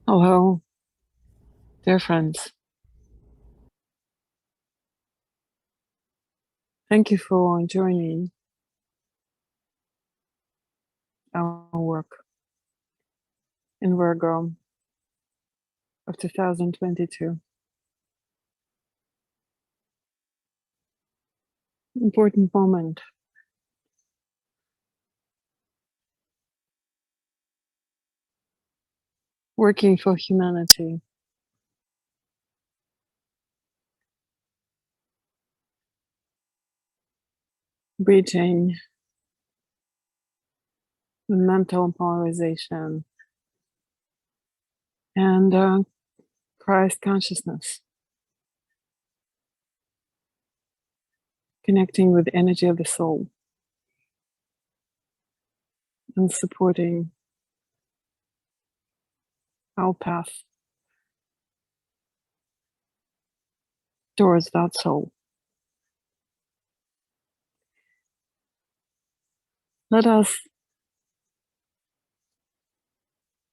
Hello, dear friends. Thank you for joining our work in Virgo of 2022. Important moment. Working for humanity. Bridging the mental polarization and Christ consciousness. Connecting with the energy of the soul and supporting our path towards that soul. Let us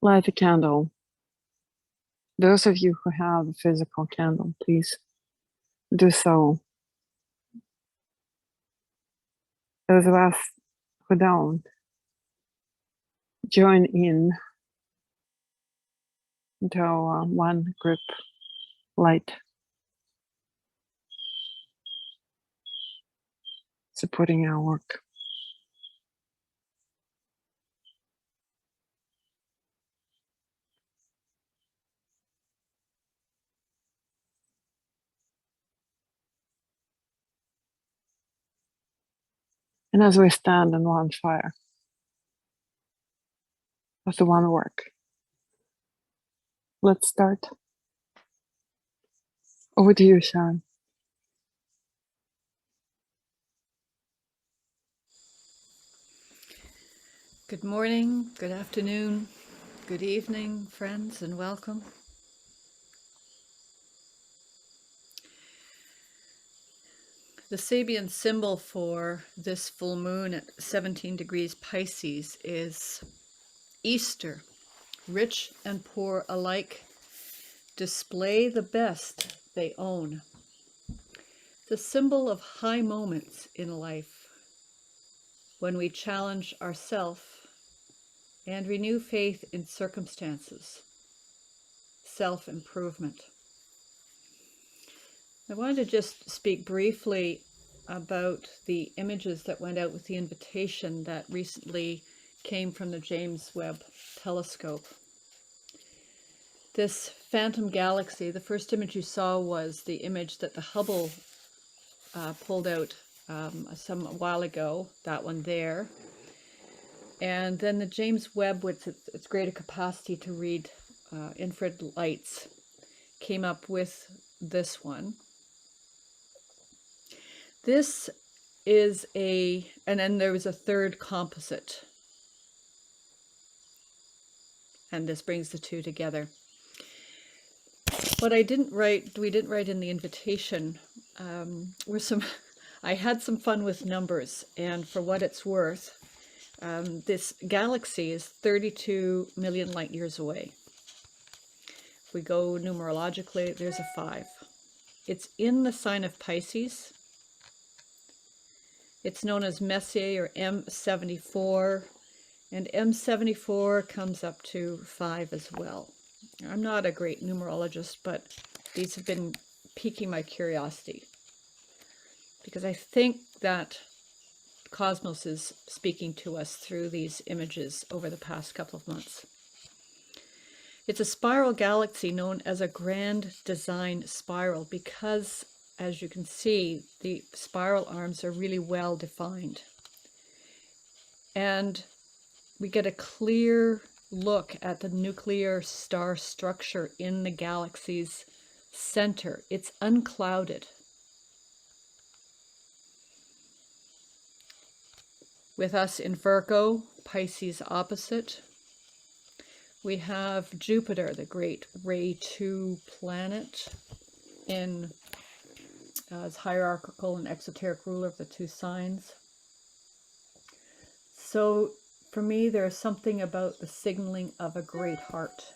light a candle. Those of you who have a physical candle, please do so. Those of us who don't, join in into one group light, supporting our work. And as we stand in one fire, of the one work, let's start. Over to you, Sharon. Good morning, good afternoon, good evening, friends, and welcome. The Sabian symbol for this full moon at 17 degrees Pisces is Easter. Rich and poor alike display the best they own. The symbol of high moments in life when we challenge ourselves and renew faith in circumstances, self-improvement. I wanted to just speak briefly about the images that went out with the invitation that recently came from the James Webb Telescope. This phantom galaxy, the first image you saw was the image that the Hubble pulled out a while ago, that one there. And then the James Webb, with its greater capacity to read infrared lights, came up with this one. This is and then there was a third composite. And this brings the two together. What we didn't write in the invitation, were I had some fun with numbers, and for what it's worth, this galaxy is 32 million light years away. If we go numerologically, there's a 5. It's in the sign of Pisces. It's known as Messier, or M74, and M74 comes up to 5 as well. I'm not a great numerologist, but these have been piquing my curiosity, because I think that cosmos is speaking to us through these images over the past couple of months. It's a spiral galaxy known as a grand design spiral because, as you can see, the spiral arms are really well defined. And we get a clear look at the nuclear star structure in the galaxy's center. It's unclouded. With us in Virgo, Pisces opposite, we have Jupiter, the great Ray 2 planet, as hierarchical and exoteric ruler of the two signs. So for me, there's something about the signaling of a great heart.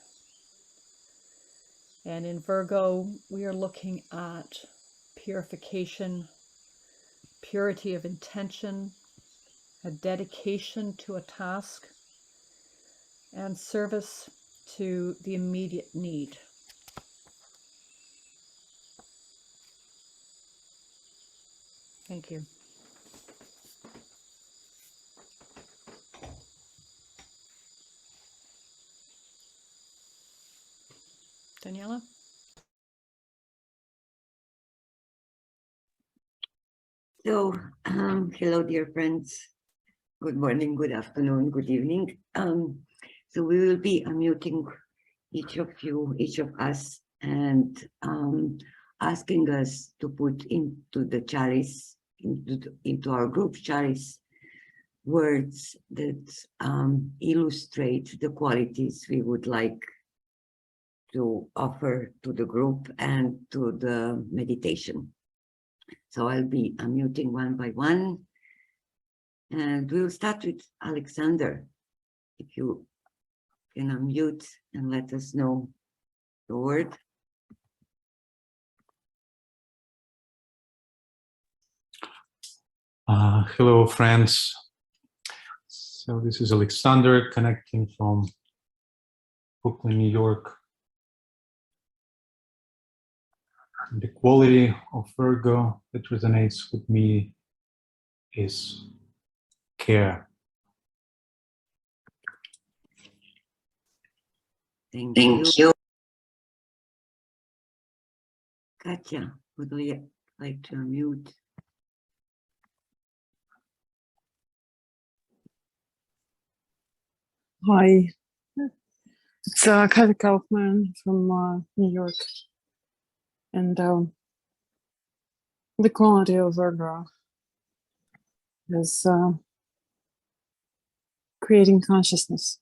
And in Virgo, we are looking at purification, purity of intention, a dedication to a task, and service to the immediate need. Thank you. Daniela? So, hello, dear friends. Good morning, good afternoon, good evening. So we will be unmuting each of us, and asking us to put into the chalice, into our group chalice, words that illustrate the qualities we would like to offer to the group and to the meditation. So I'll be unmuting one by one, and we'll start with Alexander. If you can unmute and let us know the word. Hello, friends. So this is Alexander connecting from Brooklyn, New York. The quality of Virgo that resonates with me is care. Thank you. Katya, would you like to unmute? Hi, it's Kathy Kaufman from New York, and the quality of Virgo is creating consciousness.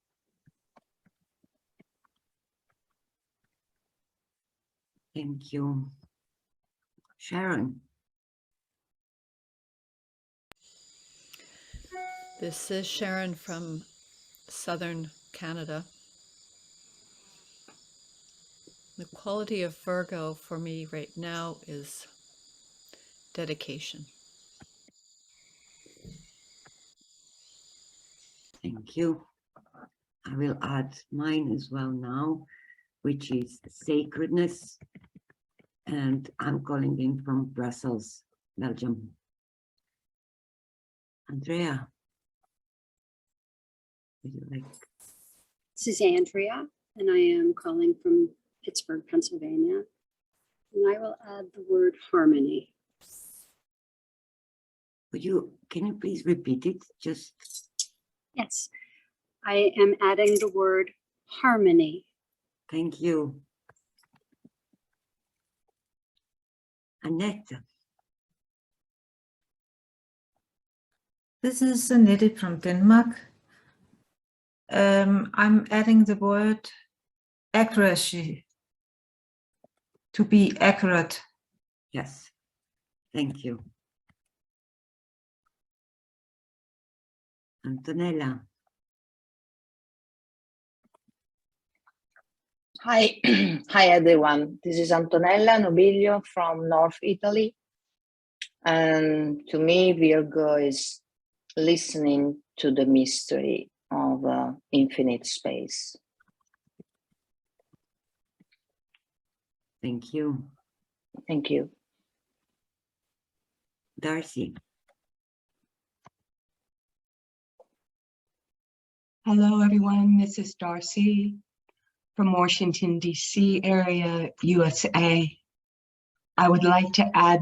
Thank you. Sharon. This is Sharon from Southern Canada. The quality of Virgo for me right now is dedication. Thank you. I will add mine as well now, which is sacredness. And I'm calling in from Brussels, Belgium. Andrea, would you like? This is Andrea, and I am calling from Pittsburgh, Pennsylvania. And I will add the word harmony. Can you please repeat it? Just Yes, I am adding the word harmony. thank you. Annette, This is Annette from Denmark. I'm adding the word accuracy, to be accurate. yes, thank you. Antonella, Hi, hi everyone. This is Antonella Nobilio from North Italy. And to me, Virgo is listening to the mystery of infinite space. thank you. Thank you. Darcy, Hello, everyone. This is Darcy from Washington, D.C. area, USA. I would like to add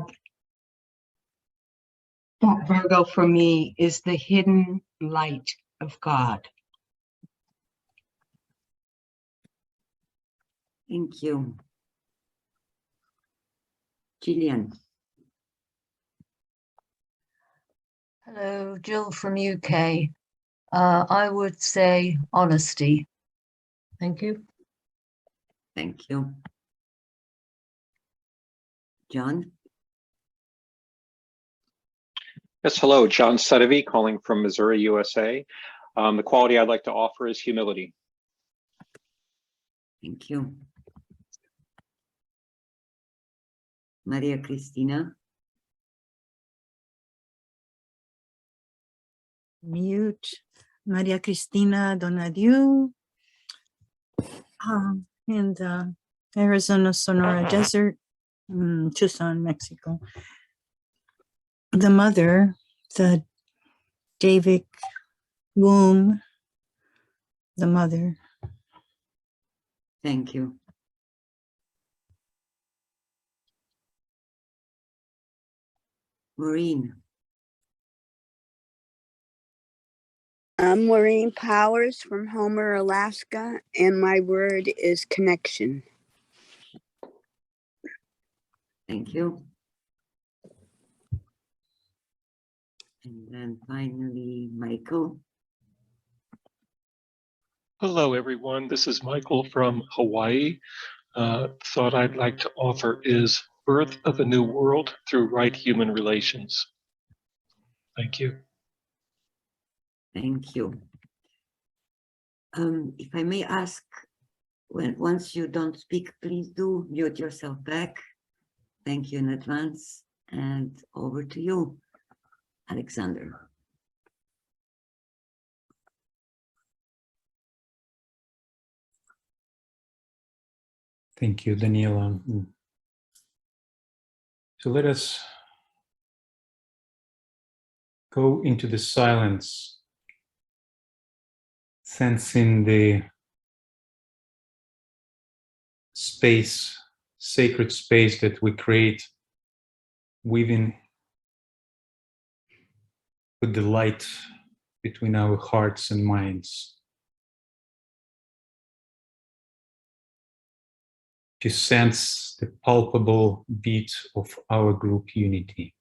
that Virgo for me is the hidden light of God. thank you. Gillian, Hello, Jill from UK. I would say honesty. Thank you. thank you. John, Yes, hello, John Suttevy calling from Missouri, USA. The quality I'd like to offer is humility. thank you. Maria Cristina, Mute. Maria Cristina Donadieu in the Arizona Sonora Desert, Tucson, Mexico. The mother, the Davic womb, the mother. thank you. Maureen, I'm Maureen Powers from Homer, Alaska, and my word is connection. thank you. And then finally, Michael. Hello, everyone. This is Michael from Hawaii. Thought I'd like to offer is birth of a new world through right human relations. Thank you. Thank you. If I may ask, once you don't speak, please do mute yourself back. Thank you in advance. And over to you, Alexander. Thank you, Daniela. So let us go into the silence, sensing the space, sacred space that we create within with the light between our hearts and minds. To sense the palpable beat of our group unity.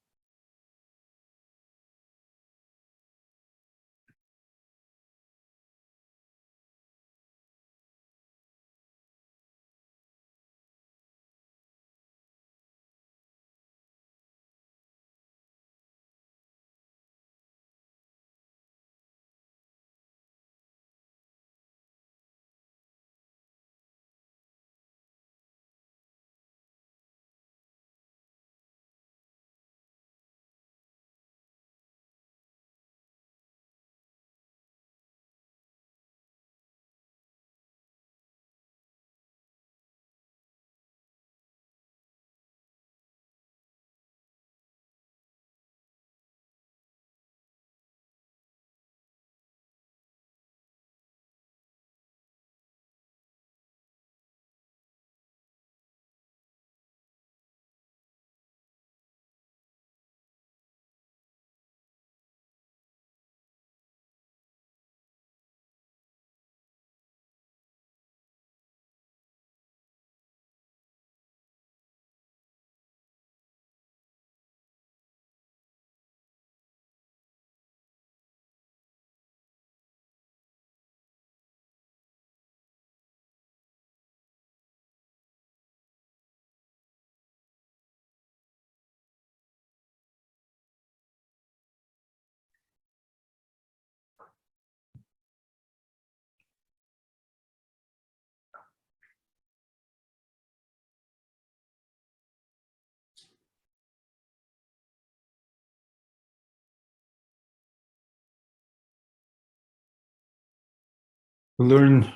We learn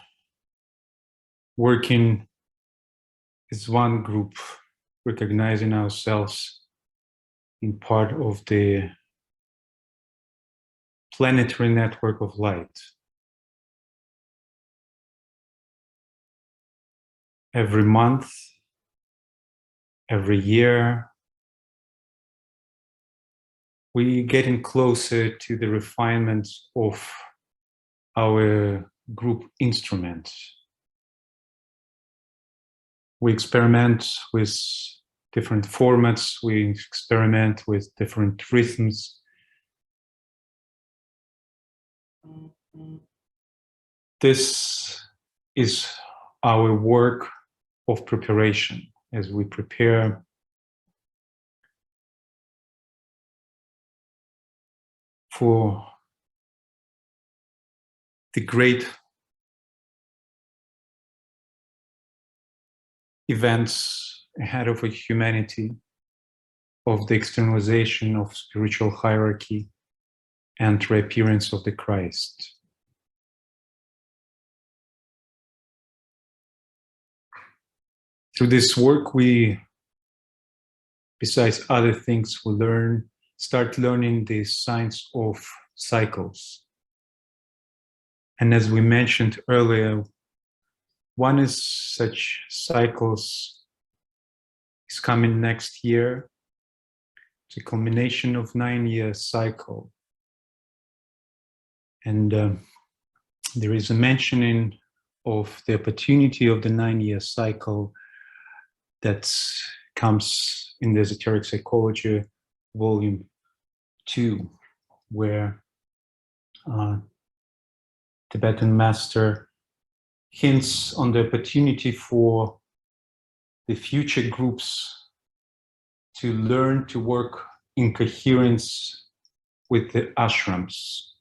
working as one group, recognizing ourselves in part of the planetary network of light. Every month, every year, we getting closer to the refinement of our group instruments. We experiment with different formats, we experiment with different rhythms. This is our work of preparation as we prepare for the great events ahead of humanity, of the externalization of spiritual hierarchy and reappearance of the Christ. Through this work, we, besides other things, we start learning the science of cycles. And as we mentioned earlier, one is such cycles is coming next year. It's a culmination of 9-year cycle. And there is a mentioning of the opportunity of the 9-year cycle that comes in the Esoteric Psychology, Volume 2, where Tibetan master hints on the opportunity for the future groups to learn to work in coherence with the ashrams.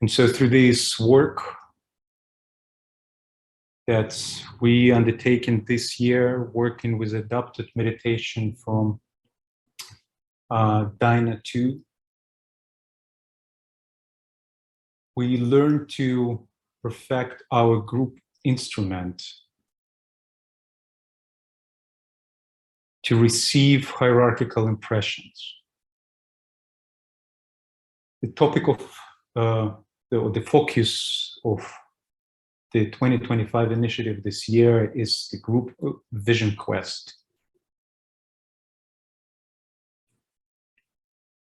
And so through this work that we undertaken this year, working with adapted meditation from Dina 2, we learn to perfect our group instrument to receive hierarchical impressions. The topic of the focus of the 2025 initiative this year is the group vision quest.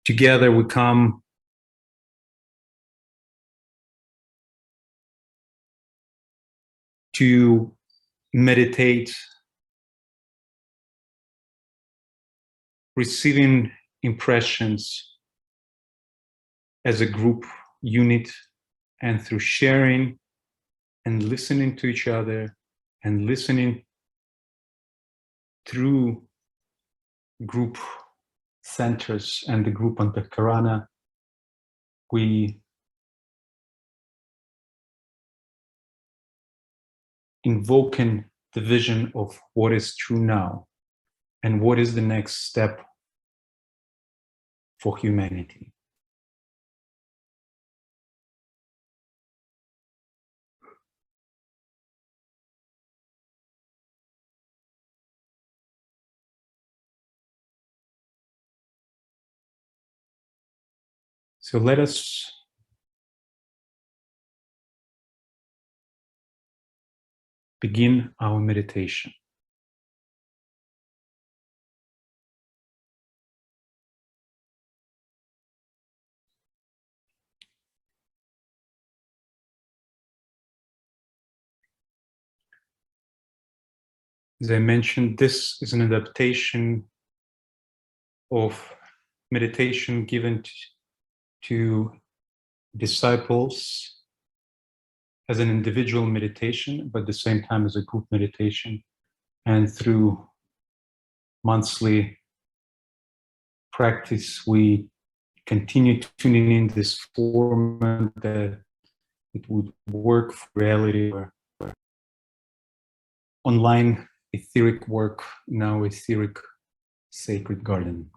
Together we come to meditate, receiving impressions as a group unit, and through sharing and listening to each other and listening through group centers and the group Antakarana, we invoking the vision of what is true now and what is the next step for humanity. So let us begin our meditation. As I mentioned, this is an adaptation of meditation given to disciples as an individual meditation, but at the same time as a group meditation. And through monthly practice, we continue tuning in this format that it would work for reality or online etheric work in our etheric sacred garden.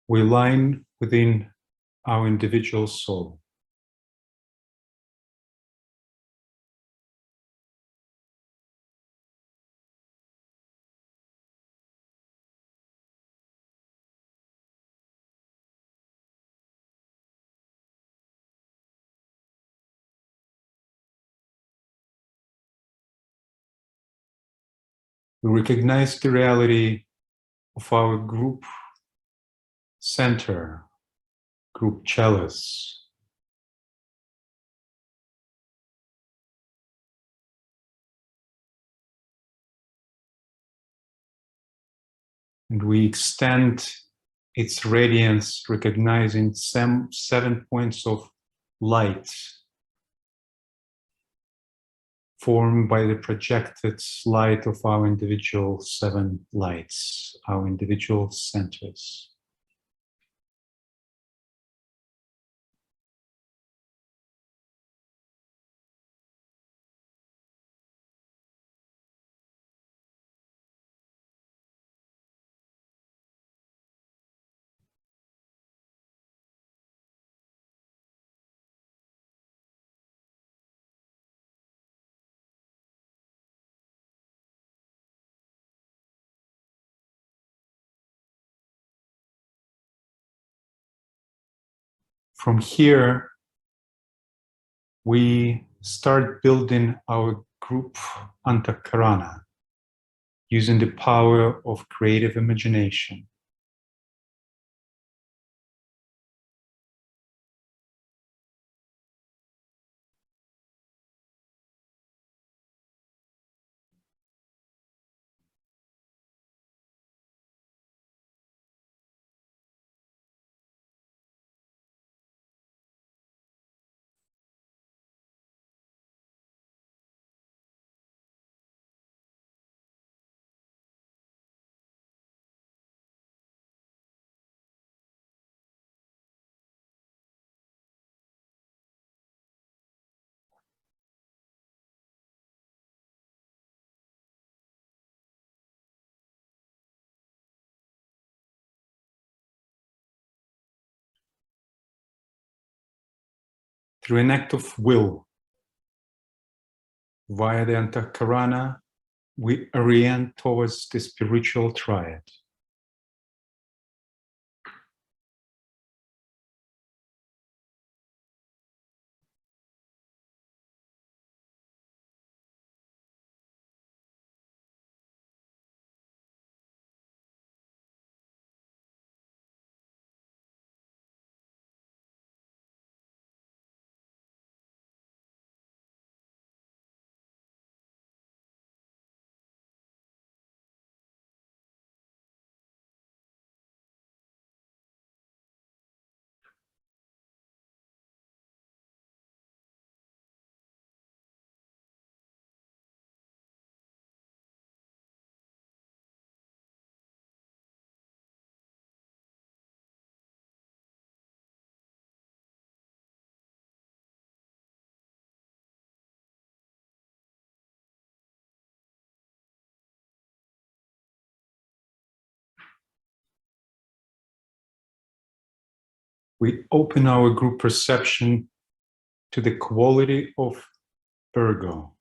we align within our individual soul. We recognize the reality of our group center, group chalice. And we extend its radiance, recognizing 7 points of light formed by the projected light of our individual 7 lights, our individual centers. From here, we start building our group Antakarana using the power of creative imagination. Through an act of will, via the Antakarana, we orient towards the spiritual triad. We open our group perception to the quality of Virgo.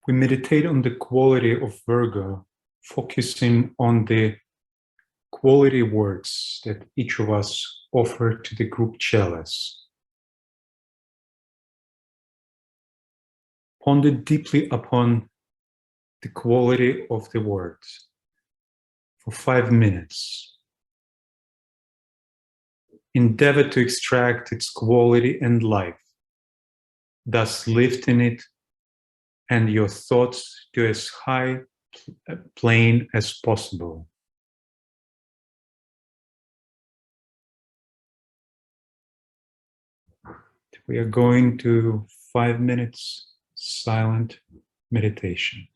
We meditate on the quality of Virgo, focusing on the quality words that each of us offer to the group chalice. Ponder deeply upon the quality of the words for 5 minutes. Endeavor to extract its quality and life, thus lifting it and your thoughts to as high plane as possible. We are going to 5 minutes silent meditation.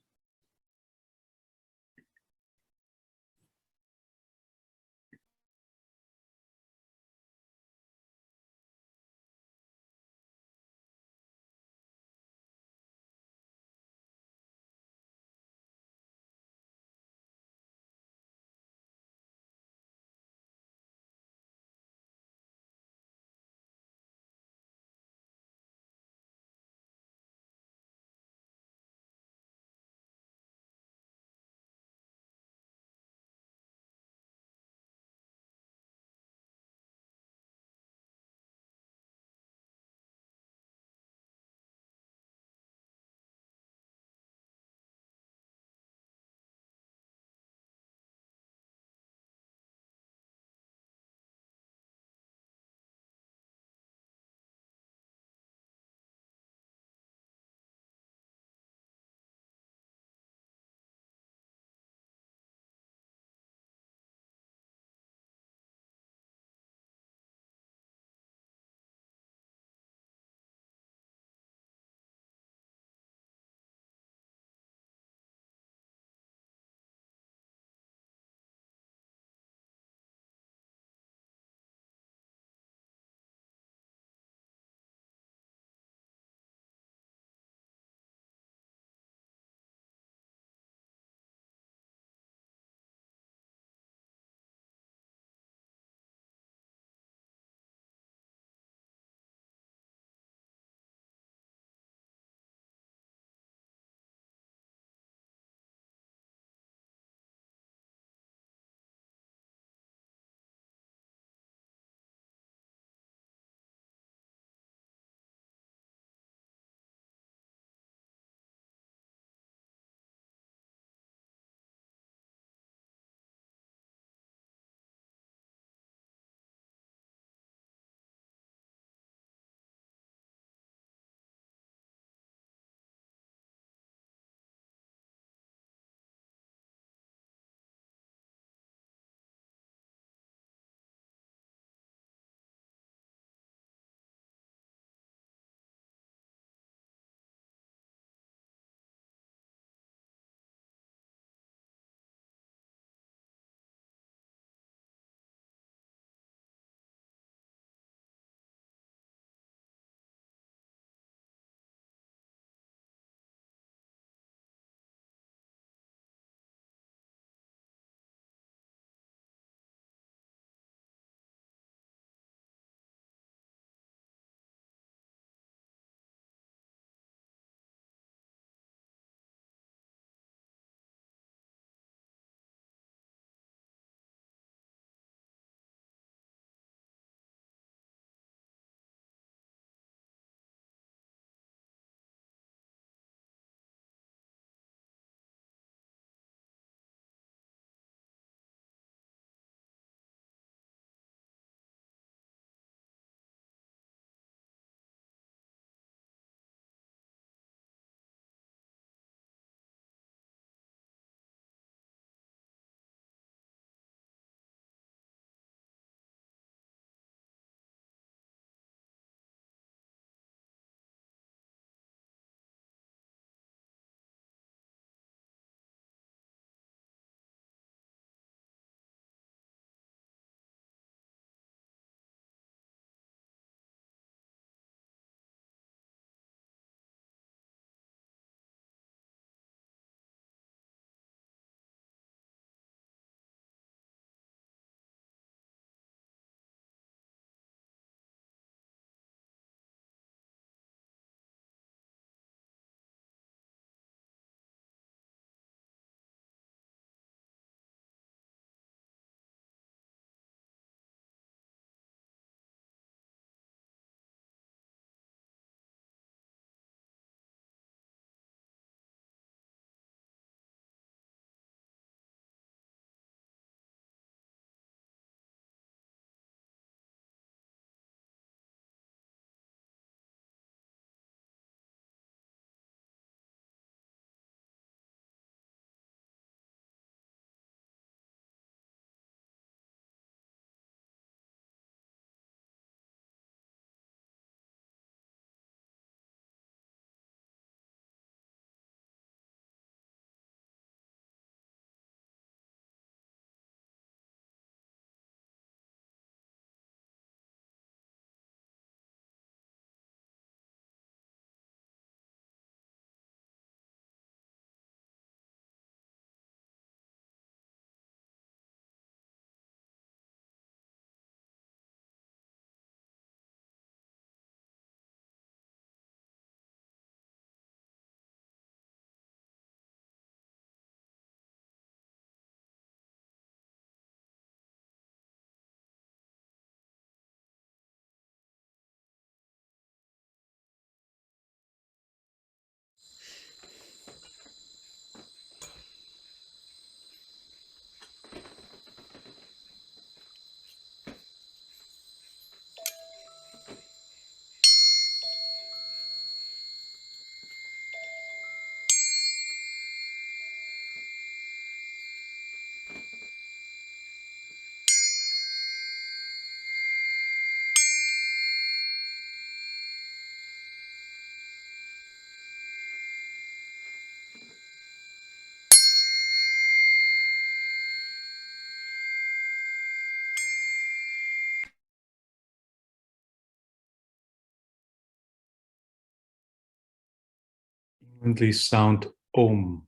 Silently sound Om,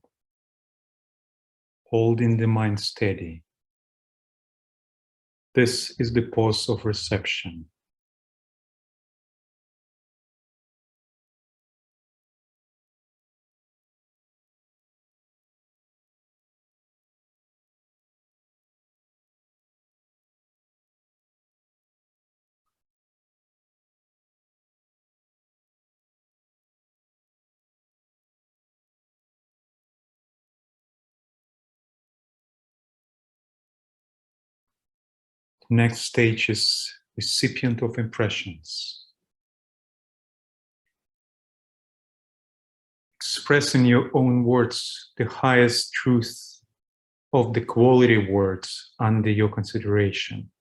holding the mind steady. This is the pause of reception. The next stage is recipient of impressions. Express in your own words the highest truth of the quality words under your consideration.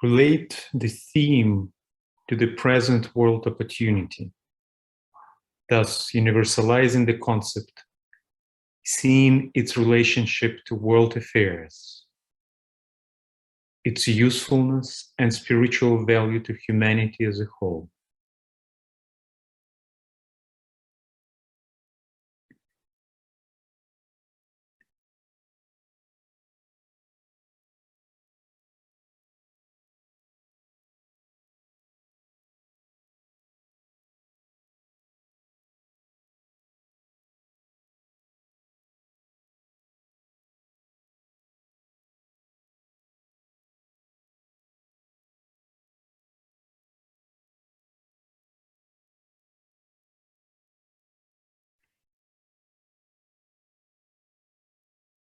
Relate the theme to the present world opportunity, thus universalizing the concept, seeing its relationship to world affairs, its usefulness and spiritual value to humanity as a whole.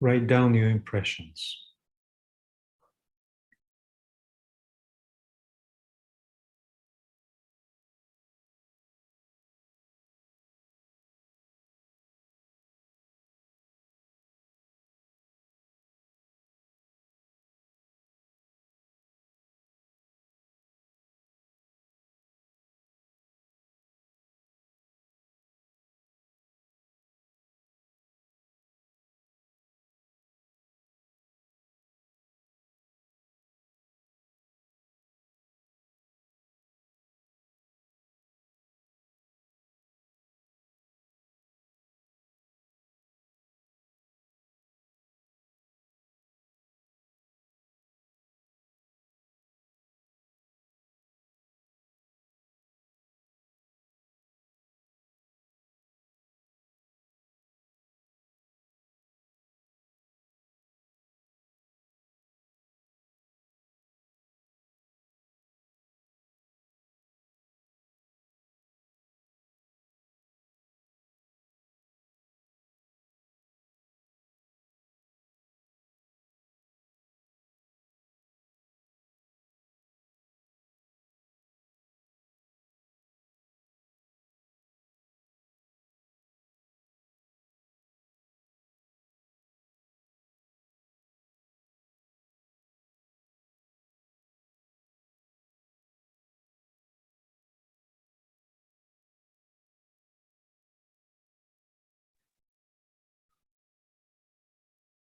Write down your impressions.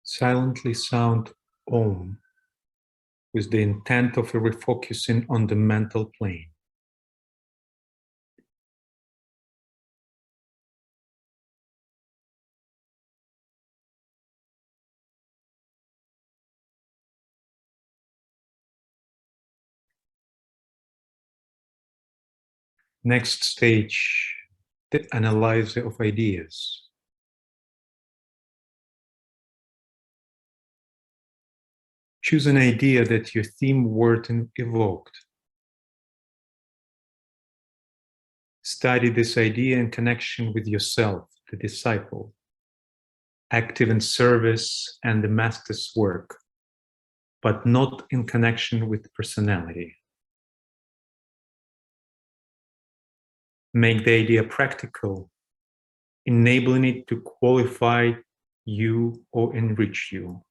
Silently sound Om with the intent of refocusing on the mental plane. Next stage, the analyzer of ideas. Choose an idea that your theme word evoked. Study this idea in connection with yourself, the disciple, active in service and the master's work, but not in connection with personality. Make the idea practical, enabling it to qualify you or enrich you.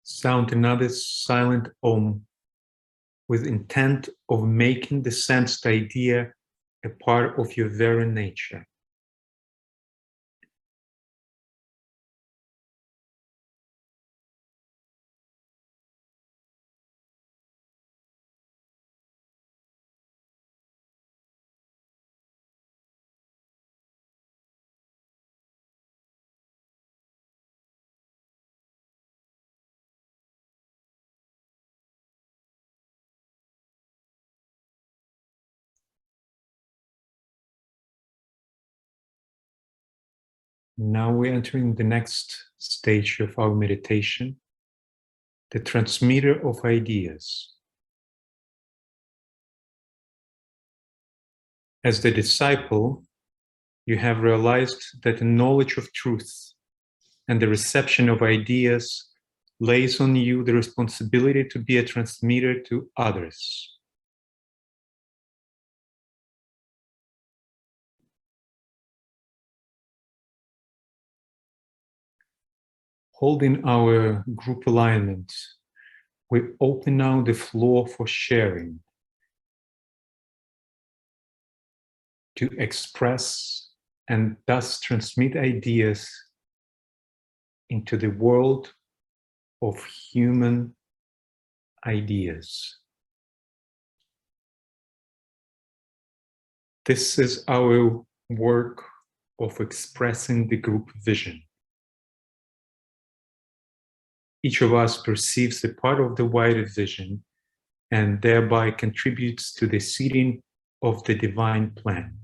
Sound another silent Om with intent of making the sensed idea a part of your very nature. Now we're entering the next stage of our meditation, the transmitter of ideas. As the disciple, you have realized that the knowledge of truth and the reception of ideas lays on you the responsibility to be a transmitter to others. Holding our group alignment, we open now the floor for sharing, to express and thus transmit ideas into the world of human ideas. This is our work of expressing the group vision. Each of us perceives a part of the wider vision and thereby contributes to the seeding of the divine plan.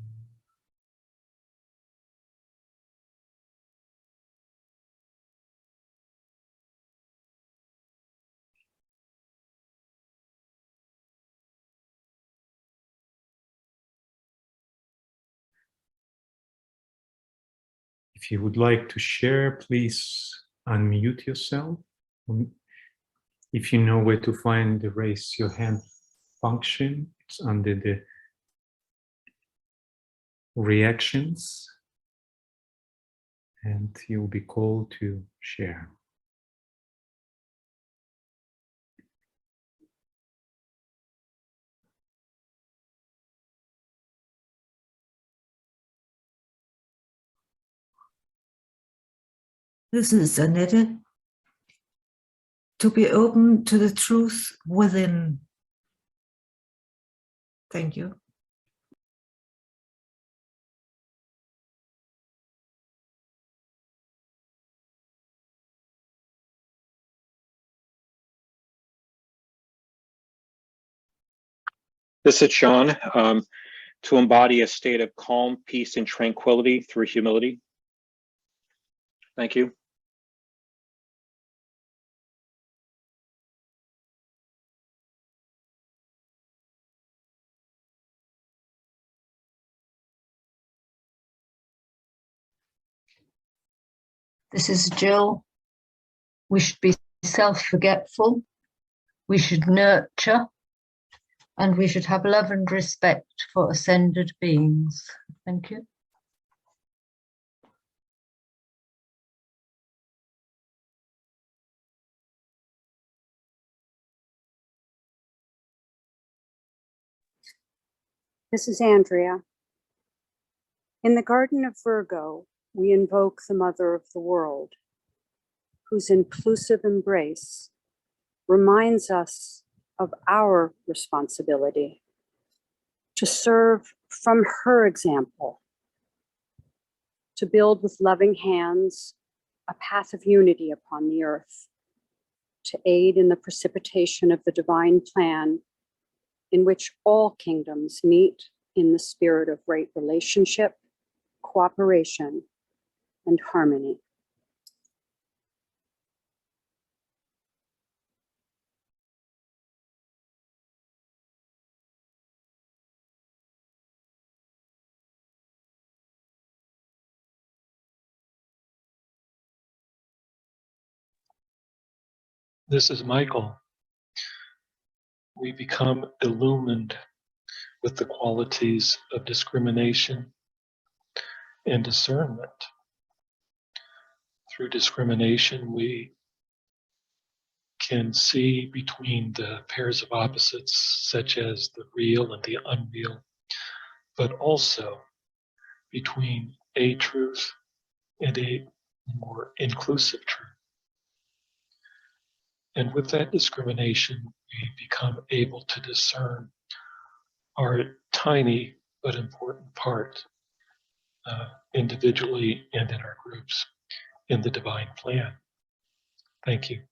If you would like to share, please unmute yourself. If you know where to find the raise your hand function, it's under the reactions, and you'll be called to share. This is Annette. To be open to the truth within. Thank you. This is John. To embody a state of calm, peace, and tranquility through humility. Thank you. This is Jill. We should be self-forgetful. We should nurture. And we should have love and respect for ascended beings. Thank you. This is Andrea. In the Garden of Virgo, we invoke the Mother of the World, whose inclusive embrace reminds us of our responsibility to serve from her example, to build with loving hands a path of unity upon the earth, to aid in the precipitation of the divine plan in which all kingdoms meet in the spirit of right relationship, cooperation, and harmony. This is Michael. We become illumined with the qualities of discrimination and discernment. Through discrimination, we can see between the pairs of opposites, such as the real and the unreal, but also between a truth and a more inclusive truth. And with that discrimination, we become able to discern our tiny but important part individually and in our groups in the divine plan. Thank you.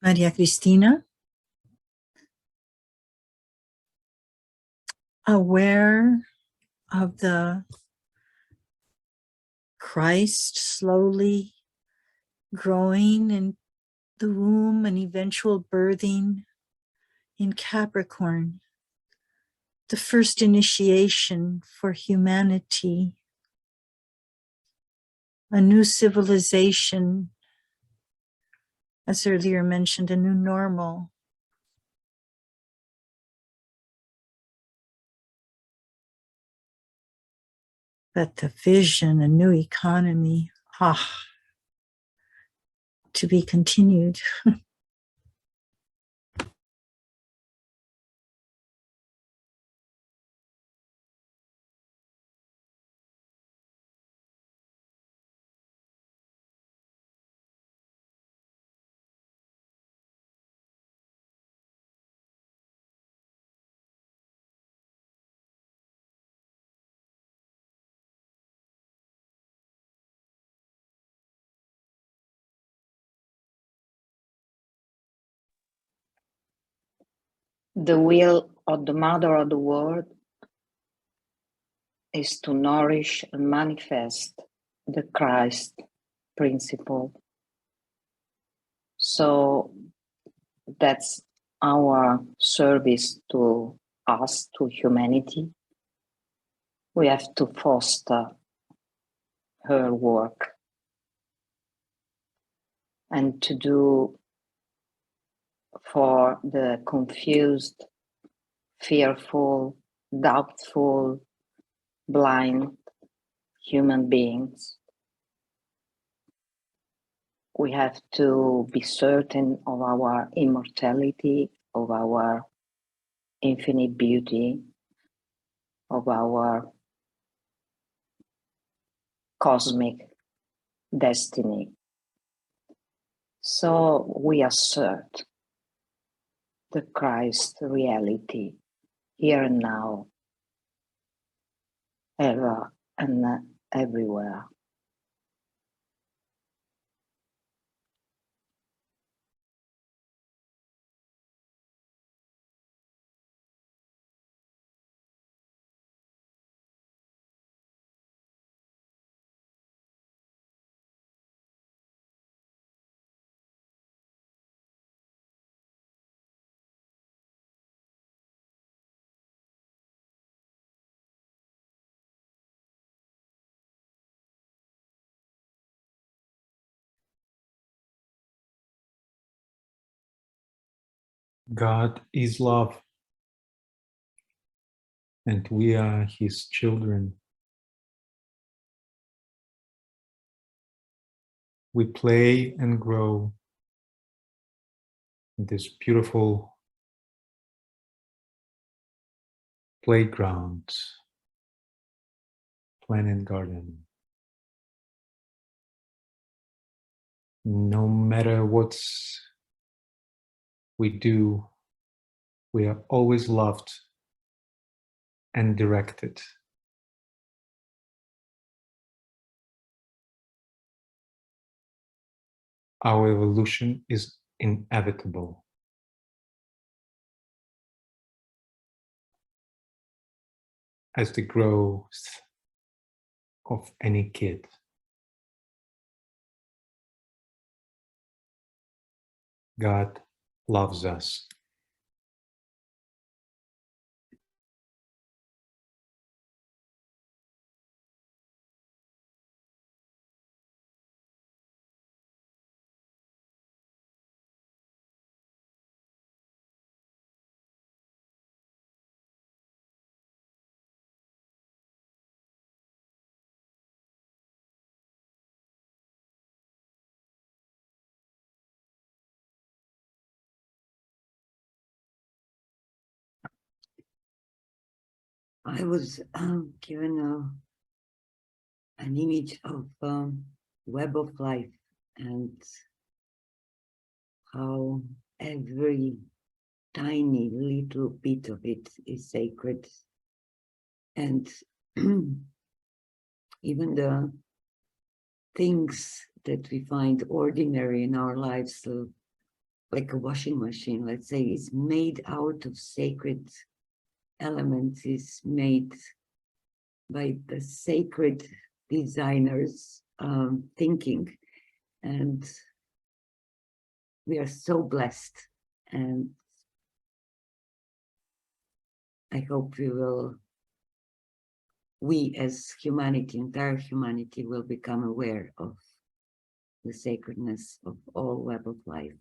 Maria Cristina, aware of the Christ slowly growing in the womb and eventual birthing in Capricorn, the first initiation for humanity, a new civilization, as earlier mentioned, a new normal. But the vision, a new economy, to be continued. The will of the Mother of the World is to nourish and manifest the Christ principle. So that's our service to us, to humanity. We have to foster her work and to do for the confused, fearful, doubtful, blind human beings. We have to be certain of our immortality, of our infinite beauty, of our cosmic destiny. So we assert the Christ reality here and now, ever and everywhere. God is love, and we are his children. We play and grow in this beautiful playground, planet garden. No matter what we do, we are always loved and directed. Our evolution is inevitable. As the growth of any kid. God loves us. I was given an image of web of life and how every tiny little bit of it is sacred. And even the things that we find ordinary in our lives, like a washing machine, let's say, is made out of sacred elements, is made by the sacred designers thinking. And we are so blessed. And I hope we as humanity, entire humanity, will become aware of the sacredness of all web of life.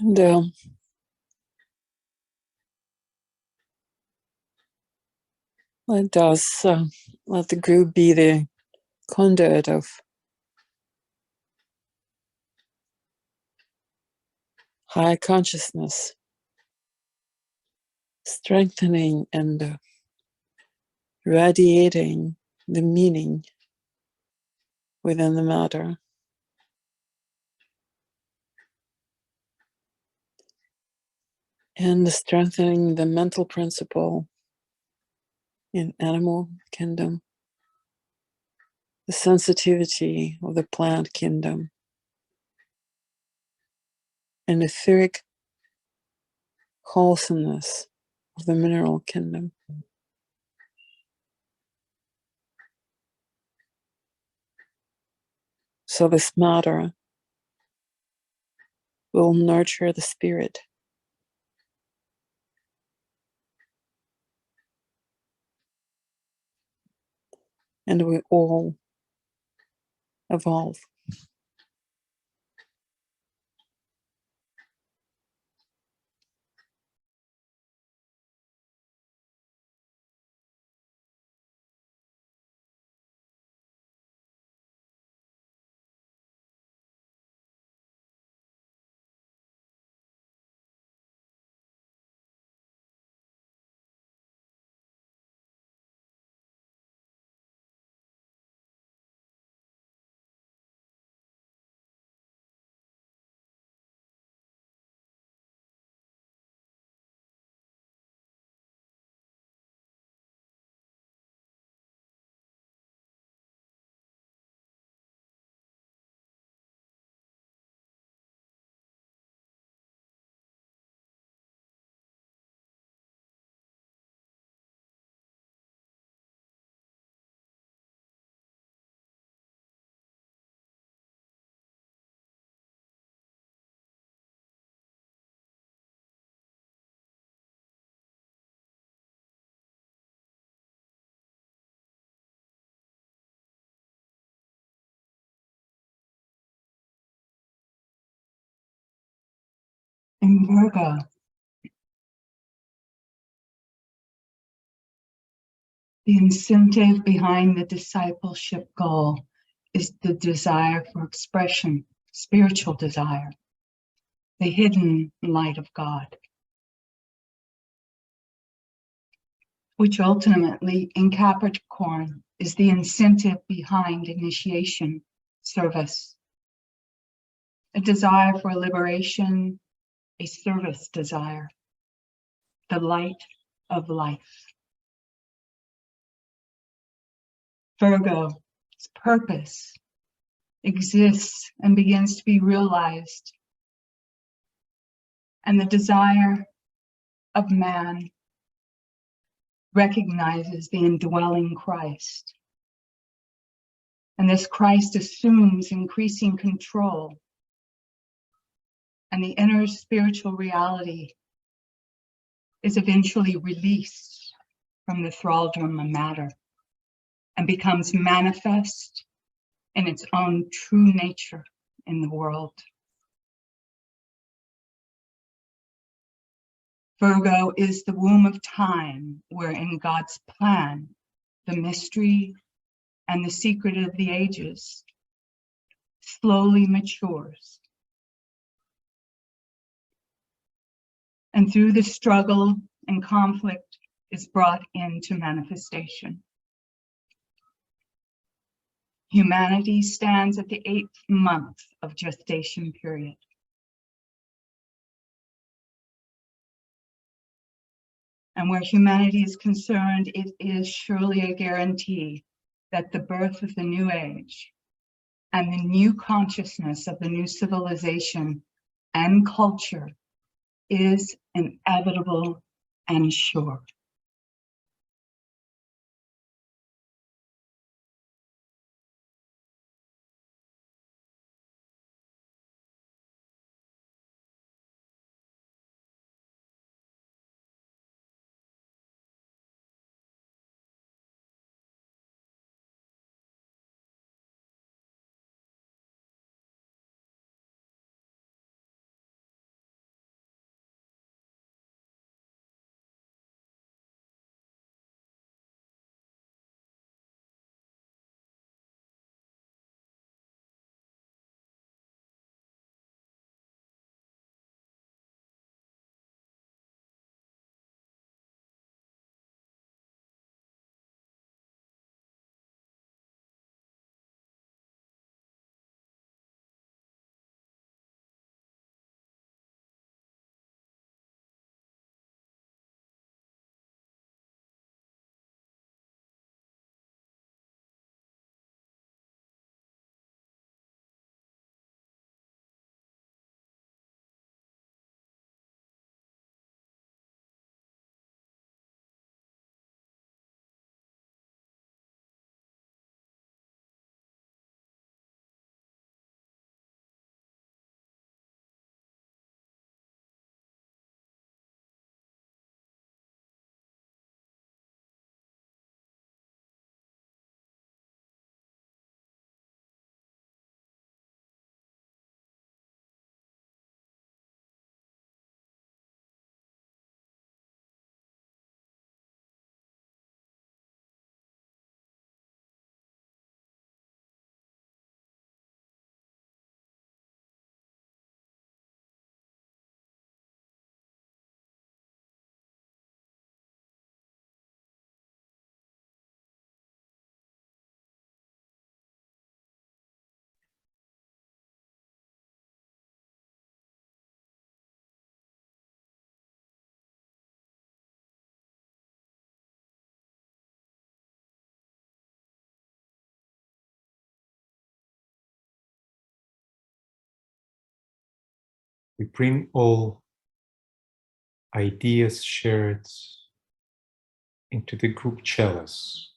And let the group be the conduit of high consciousness, strengthening and radiating the meaning within the matter. And strengthening the mental principle in animal kingdom, the sensitivity of the plant kingdom, and etheric wholesomeness of the mineral kingdom. So this matter will nurture the spirit. And we all evolve. in Virgo, the incentive behind the discipleship goal is the desire for expression, spiritual desire, the hidden light of God, which ultimately in Capricorn is the incentive behind initiation, service, a desire for liberation, a service desire, the light of life. Virgo's purpose exists and begins to be realized, and the desire of man recognizes the indwelling Christ. And this Christ assumes increasing control, and the inner spiritual reality is eventually released from the thraldom of matter and becomes manifest in its own true nature in the world. Virgo is the womb of time, where in God's plan, the mystery and the secret of the ages slowly matures. And through the struggle and conflict is brought into manifestation. Humanity stands at the 8th month of gestation period. And where humanity is concerned, it is surely a guarantee that the birth of the new age and the new consciousness of the new civilization and culture is inevitable and sure. We bring all ideas shared into the group chalice.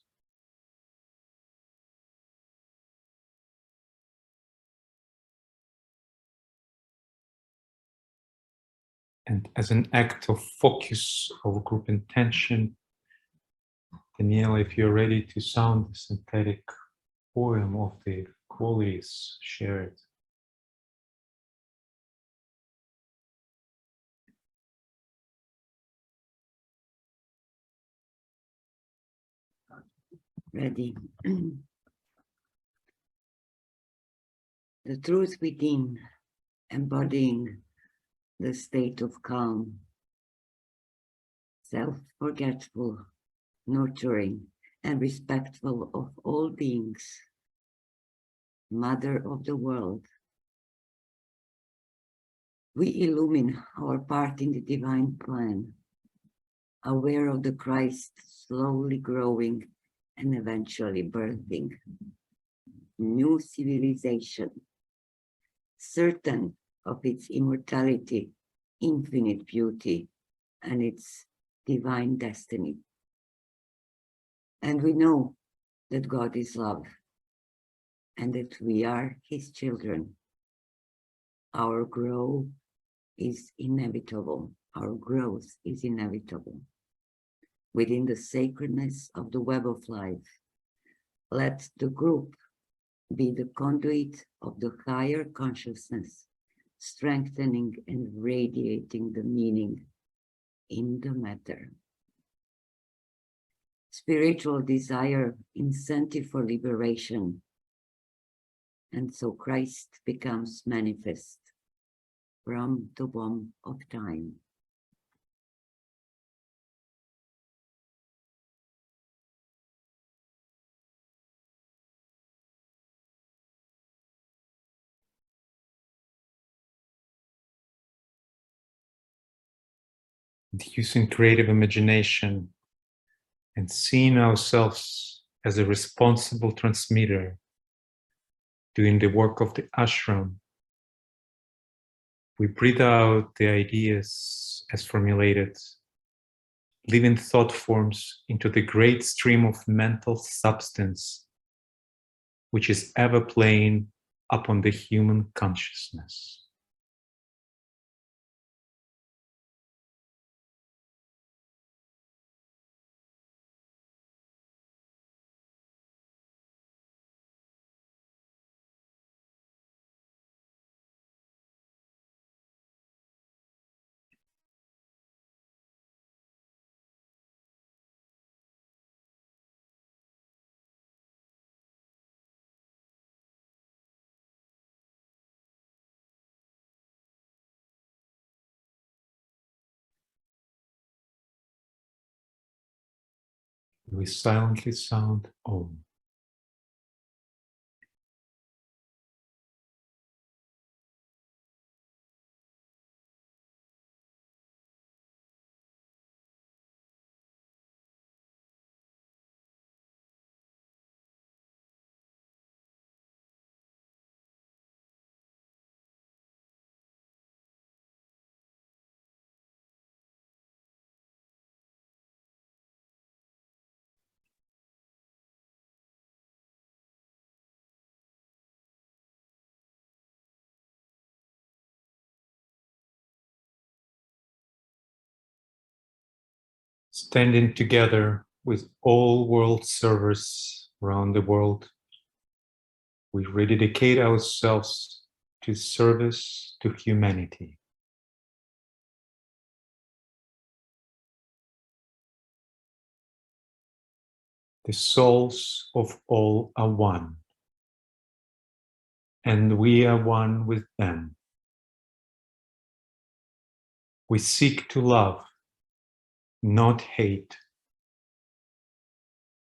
And as an act of focus of group intention, Daniela, if you're ready to sound the synthetic poem of the qualities shared. Ready. The truth within, embodying the state of calm, self-forgetful, nurturing, and respectful of all beings, Mother of the world. We illumine our part in the divine plan, aware of the Christ slowly growing and eventually birthing new civilization, certain of its immortality, infinite beauty, and its divine destiny. And we know that God is love and that we are his children. Our growth is inevitable. Our growth is inevitable. Within the sacredness of the web of life, let the group be the conduit of the higher consciousness, strengthening and radiating the meaning in the matter. Spiritual desire, incentive for liberation, and so Christ becomes manifest from the womb of time. Using creative imagination and seeing ourselves as a responsible transmitter doing the work of the ashram, we breathe out the ideas as formulated, living thought forms into the great stream of mental substance which is ever playing upon the human consciousness. We silently sound Om. Standing together with all world servers around the world, we rededicate ourselves to service to humanity. The souls of all are one, and we are one with them. We seek to love, not hate.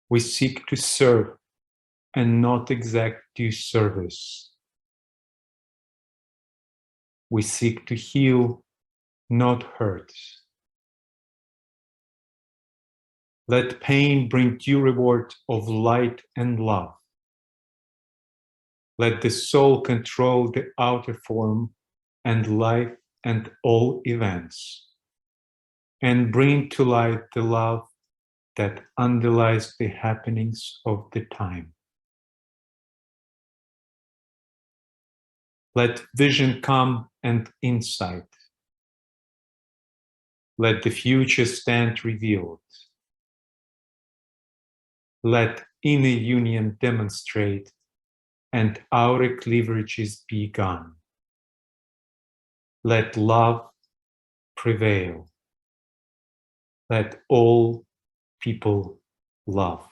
We seek to serve and not exact due service. We seek to heal, not hurt. Let pain bring due reward of light and love. Let the soul control the outer form and life and all events, and bring to light the love that underlies the happenings of the time. Let vision come and insight. Let the future stand revealed. Let inner union demonstrate and outer cleavages be gone. Let love prevail. Let all people love.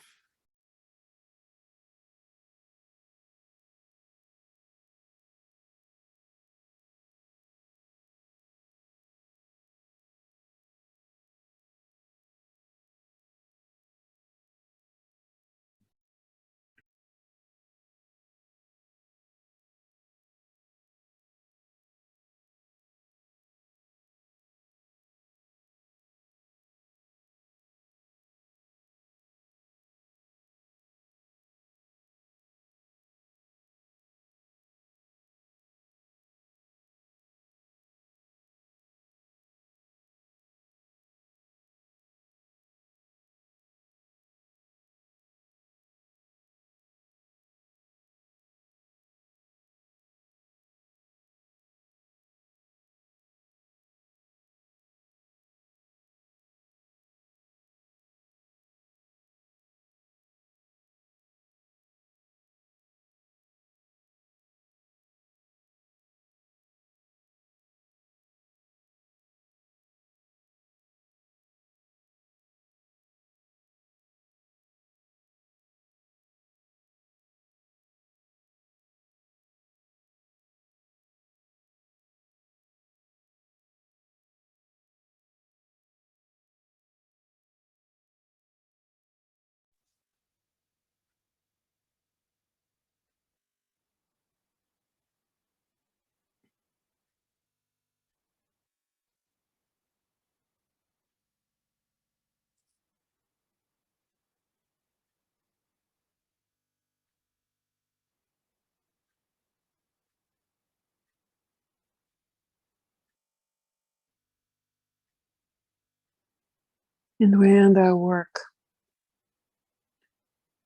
And we end our work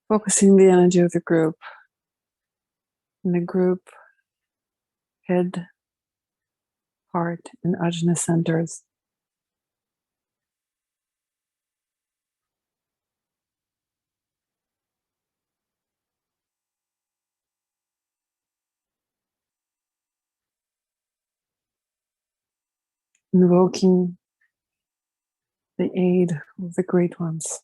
focusing the energy of the group. In the group, head, heart, and ajna centers. Invoking the aid of the great ones.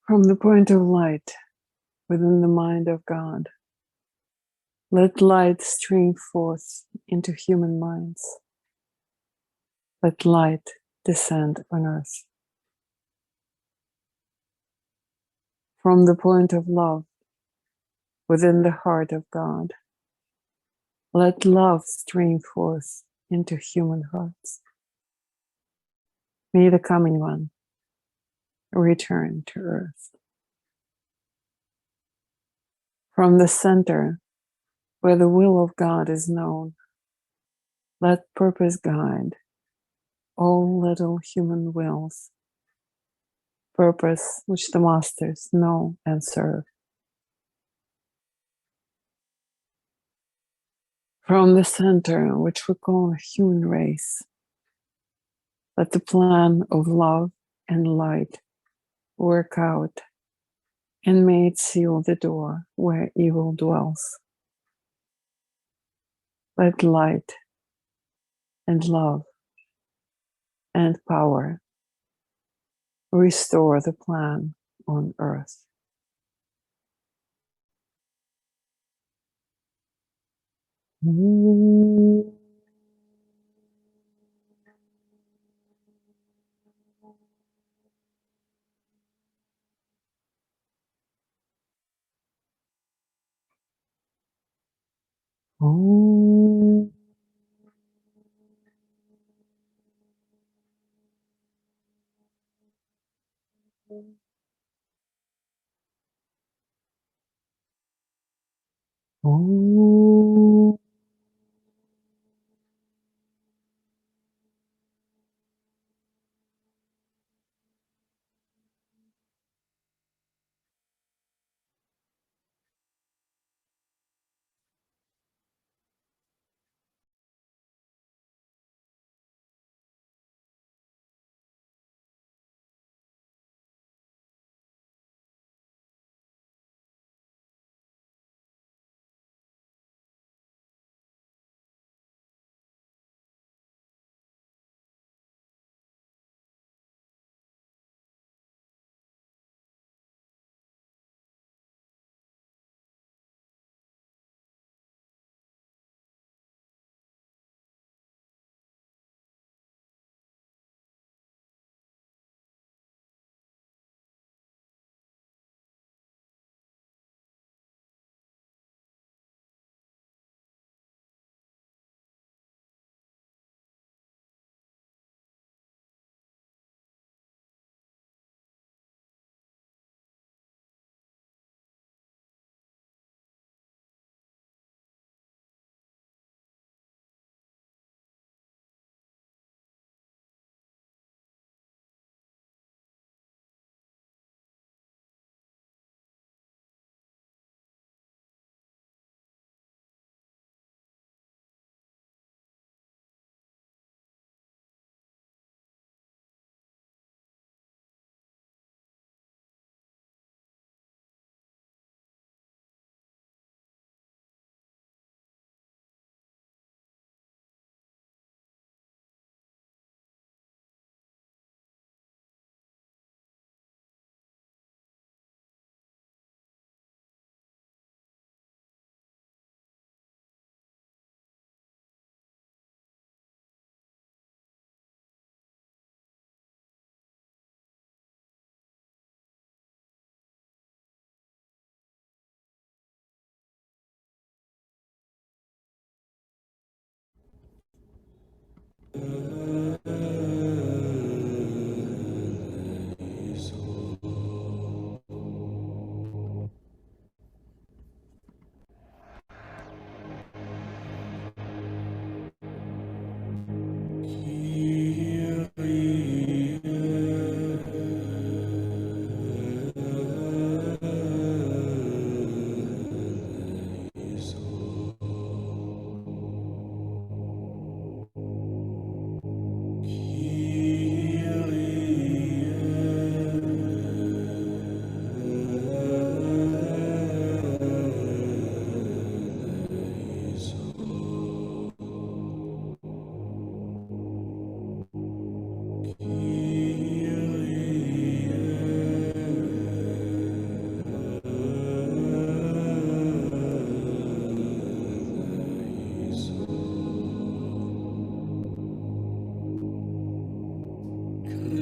From the point of light within the mind of God, let light stream forth into human minds. Let light descend on earth. From the point of love within the heart of God, let love stream forth into human hearts. May the coming one return to earth. From the center where the will of God is known, let purpose guide all little human wills, purpose which the masters know and serve. From the center, which we call a human race, let the plan of love and light work out, and may it seal the door where evil dwells. Let light and love and power restore the plan on earth. Om. Om.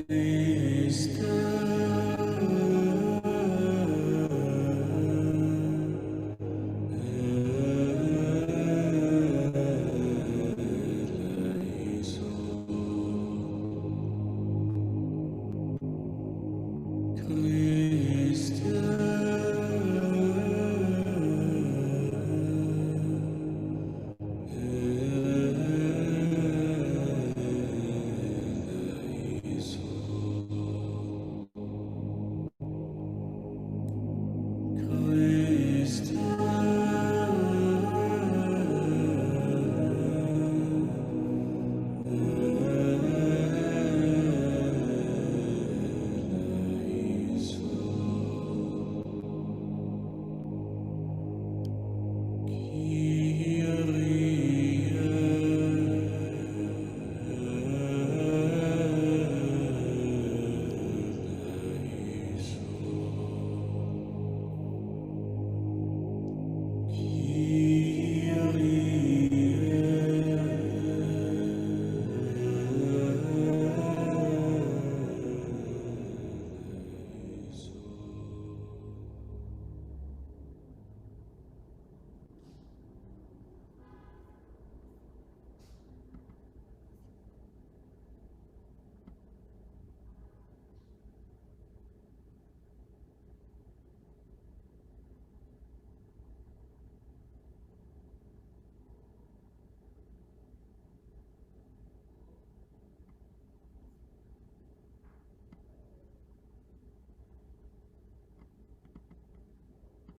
sleep.